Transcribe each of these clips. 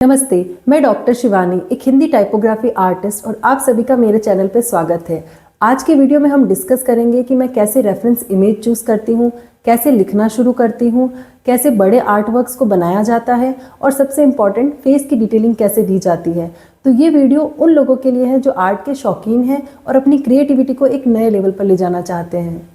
नमस्ते, मैं डॉक्टर शिवानी, एक हिंदी टाइपोग्राफी आर्टिस्ट और आप सभी का मेरे चैनल पे स्वागत है। आज के वीडियो में हम डिस्कस करेंगे कि मैं कैसे रेफरेंस इमेज चूज़ करती हूँ, कैसे लिखना शुरू करती हूँ, कैसे बड़े आर्ट वर्क्स को बनाया जाता है और सबसे इम्पॉर्टेंट फेस की डिटेलिंग कैसे दी जाती है। तो ये वीडियो उन लोगों के लिए है जो आर्ट के शौकीन हैं और अपनी क्रिएटिविटी को एक नए लेवल पर ले जाना चाहते हैं।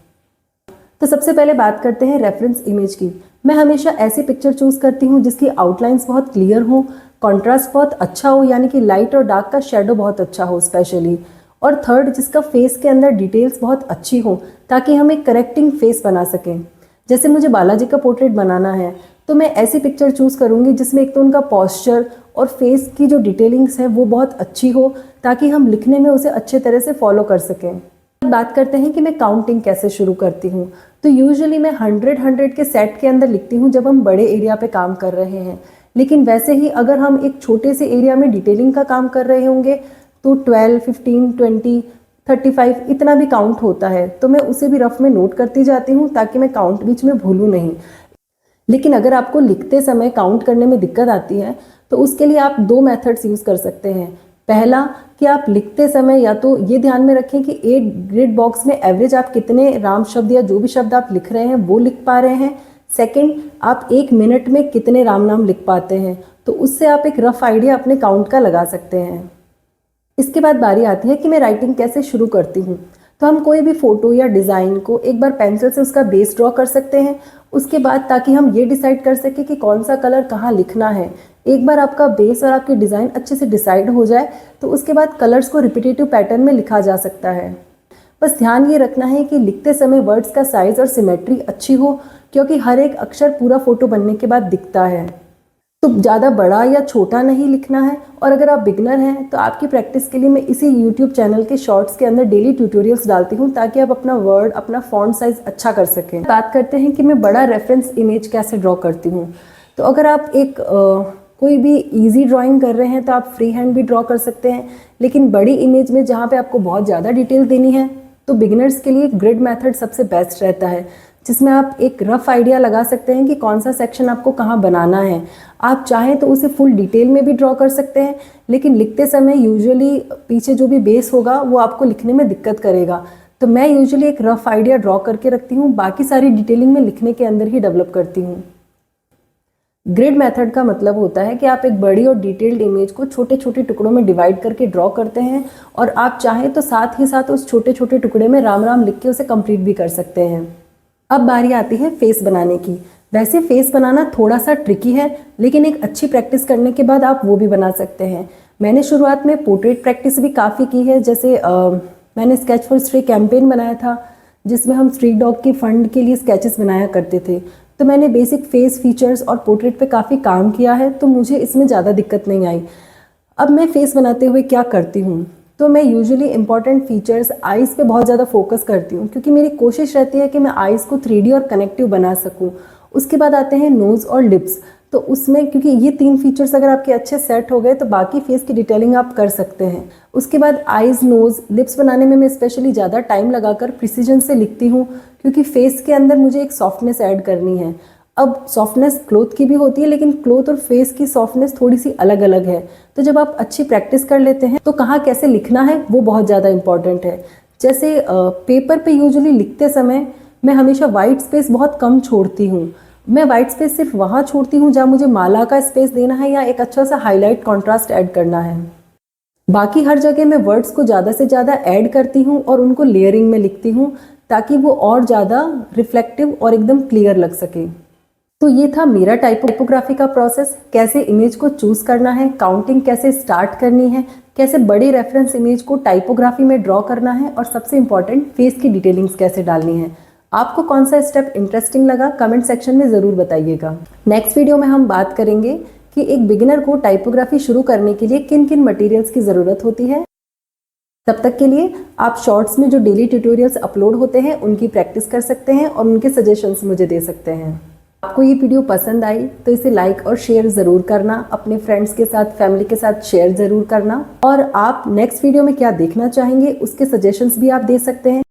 तो सबसे पहले बात करते हैं रेफरेंस इमेज की। मैं हमेशा ऐसी पिक्चर चूज़ करती हूँ जिसकी आउटलाइंस बहुत क्लियर हो, कॉन्ट्रास्ट बहुत अच्छा हो, यानी कि लाइट और डार्क का शेडो बहुत अच्छा हो स्पेशली। और थर्ड, जिसका फेस के अंदर डिटेल्स बहुत अच्छी हो ताकि हम एक करेक्टिंग फेस बना सकें। जैसे मुझे बालाजी का पोर्ट्रेट बनाना है तो मैं ऐसी पिक्चर चूज़ करूँगी जिसमें एक तो उनका पॉस्चर और फेस की जो डिटेलिंग्स है वो बहुत अच्छी हो ताकि हम लिखने में उसे अच्छे तरह से फॉलो कर सकें। बात करते हैं कि मैं काउंटिंग कैसे शुरू करती हूँ। तो यूजुअली मैं 100 के सेट के अंदर लिखती हूँ जब हम बड़े एरिया पे काम कर रहे हैं, लेकिन वैसे ही अगर हम एक छोटे से एरिया में डिटेलिंग का काम कर रहे होंगे तो 12, 15, 20, 35 इतना भी काउंट होता है, तो मैं उसे भी रफ में नोट करती जाती हूँ ताकि मैं काउंट बीच में भूलूँ नहीं। लेकिन अगर आपको लिखते समय काउंट करने में दिक्कत आती है तो उसके लिए आप दो मेथड्स यूज़ कर सकते हैं। पहला कि आप लिखते समय या तो ये ध्यान में रखें कि एक ग्रिड बॉक्स में एवरेज आप कितने राम शब्द या जो भी शब्द आप लिख रहे हैं वो लिख पा रहे हैं। सेकंड, आप 1 मिनट में कितने राम नाम लिख पाते हैं, तो उससे आप एक रफ आइडिया अपने काउंट का लगा सकते हैं। इसके बाद बारी आती है कि मैं राइटिंग कैसे शुरू करती हूँ। तो हम कोई भी फोटो या डिज़ाइन को एक बार पेंसिल से उसका बेस ड्रॉ कर सकते हैं। उसके बाद ताकि हम ये डिसाइड कर सकें कि कौन सा कलर कहाँ लिखना है, एक बार आपका बेस और आपकी डिज़ाइन अच्छे से डिसाइड हो जाए तो उसके बाद कलर्स को रिपीटेटिव पैटर्न में लिखा जा सकता है। बस ध्यान ये रखना है कि लिखते समय वर्ड्स का साइज़ और सिमेट्री अच्छी हो, क्योंकि हर एक अक्षर पूरा फोटो बनने के बाद दिखता है। तो ज़्यादा बड़ा या छोटा नहीं लिखना है। और अगर आप बिगनर हैं तो आपकी प्रैक्टिस के लिए मैं इसी यूट्यूब चैनल के शॉर्ट्स के अंदर डेली ट्यूटोरियल्स डालती हूँ ताकि आप अपना वर्ड, अपना फॉन्ट साइज़ अच्छा कर सकें। बात करते हैं कि मैं बड़ा रेफरेंस इमेज कैसे ड्रॉ करती हूँ। तो अगर आप एक कोई भी इजी ड्राइंग कर रहे हैं तो आप फ्री हैंड भी ड्रॉ कर सकते हैं, लेकिन बड़ी इमेज में जहाँ पे आपको बहुत ज़्यादा डिटेल देनी है तो बिगिनर्स के लिए ग्रिड मेथड सबसे बेस्ट रहता है, जिसमें आप एक रफ आइडिया लगा सकते हैं कि कौन सा सेक्शन आपको कहाँ बनाना है। आप चाहें तो उसे फुल डिटेल में भी ड्रॉ कर सकते हैं, लेकिन लिखते समय यूजुअली पीछे जो भी बेस होगा वो आपको लिखने में दिक्कत करेगा। तो मैं यूजुअली एक रफ आइडिया ड्रॉ करके रखती हूँ, बाकी सारी डिटेलिंग में लिखने के अंदर ही डेवलप करती हूँ। ग्रिड मेथड का मतलब होता है कि आप एक बड़ी और डिटेल्ड इमेज को छोटे छोटे टुकड़ों में डिवाइड करके ड्रॉ करते हैं और आप चाहें तो साथ ही साथ उस छोटे छोटे टुकड़े में राम राम लिख के उसे कंप्लीट भी कर सकते हैं। अब बारी आती है फेस बनाने की। वैसे फेस बनाना थोड़ा सा ट्रिकी है, लेकिन एक अच्छी प्रैक्टिस करने के बाद आप वो भी बना सकते हैं। मैंने शुरुआत में पोर्ट्रेट प्रैक्टिस भी काफ़ी की है। जैसे मैंने स्केच फॉर स्ट्रे कैंपेन बनाया था जिसमें हम स्ट्रीट डॉग के फंड के लिए स्केचेस बनाया करते थे। तो मैंने बेसिक फेस फीचर्स और पोर्ट्रेट पे काफ़ी काम किया है, तो मुझे इसमें ज़्यादा दिक्कत नहीं आई। अब मैं फेस बनाते हुए क्या करती हूँ, तो मैं यूजुअली इंपॉर्टेंट फीचर्स आइज़ पे बहुत ज़्यादा फोकस करती हूँ, क्योंकि मेरी कोशिश रहती है कि मैं आइज़ को 3D और कनेक्टिव बना सकूँ। उसके बाद आते हैं नोज़ और लिप्स। तो उसमें क्योंकि ये 3 फीचर्स अगर आपके अच्छे सेट हो गए तो बाकी फेस की डिटेलिंग आप कर सकते हैं। उसके बाद आइज़, नोज़, लिप्स बनाने में मैं स्पेशली ज़्यादा टाइम लगाकर प्रिसीजन से लिखती हूँ, क्योंकि फेस के अंदर मुझे एक सॉफ्टनेस ऐड करनी है। अब सॉफ्टनेस क्लोथ की भी होती है, लेकिन क्लोथ और फेस की सॉफ्टनेस थोड़ी सी अलग अलग है। तो जब आप अच्छी प्रैक्टिस कर लेते हैं तो कहाँ कैसे लिखना है वो बहुत ज़्यादा इंपॉर्टेंट है। जैसे पेपर पे यूजुअली लिखते समय मैं हमेशा वाइट स्पेस बहुत कम छोड़ती हूँ। मैं वाइट स्पेस सिर्फ वहाँ छोड़ती हूँ जहाँ मुझे माला का स्पेस देना है या एक अच्छा सा हाईलाइट कॉन्ट्रास्ट ऐड करना है। बाकी हर जगह मैं वर्ड्स को ज़्यादा से ज़्यादा ऐड करती हूँ और उनको लेयरिंग में लिखती हूँ ताकि वो और ज़्यादा रिफ्लेक्टिव और एकदम क्लियर लग सके। तो ये था मेरा टाइपोग्राफी का प्रोसेस, कैसे इमेज को चूज़ करना है, काउंटिंग कैसे स्टार्ट करनी है, कैसे बड़ी रेफरेंस इमेज को टाइपोग्राफी में ड्रॉ करना है और सबसे इम्पॉर्टेंट फेस की डिटेलिंग्स कैसे डालनी है। आपको कौन सा स्टेप इंटरेस्टिंग लगा कमेंट सेक्शन में ज़रूर बताइएगा। नेक्स्ट वीडियो में हम बात करेंगे कि एक बिगिनर को टाइपोग्राफी शुरू करने के लिए किन किन मटेरियल्स की ज़रूरत होती है। तब तक के लिए आप शॉर्ट्स में जो डेली ट्यूटोरियल्स अपलोड होते हैं उनकी प्रैक्टिस कर सकते हैं और उनके सजेशंस मुझे दे सकते हैं। आपको ये वीडियो पसंद आई तो इसे लाइक और शेयर ज़रूर करना, अपने फ्रेंड्स के साथ, फैमिली के साथ शेयर ज़रूर करना। और आप नेक्स्ट वीडियो में क्या देखना चाहेंगे उसके सजेशंस भी आप दे सकते हैं।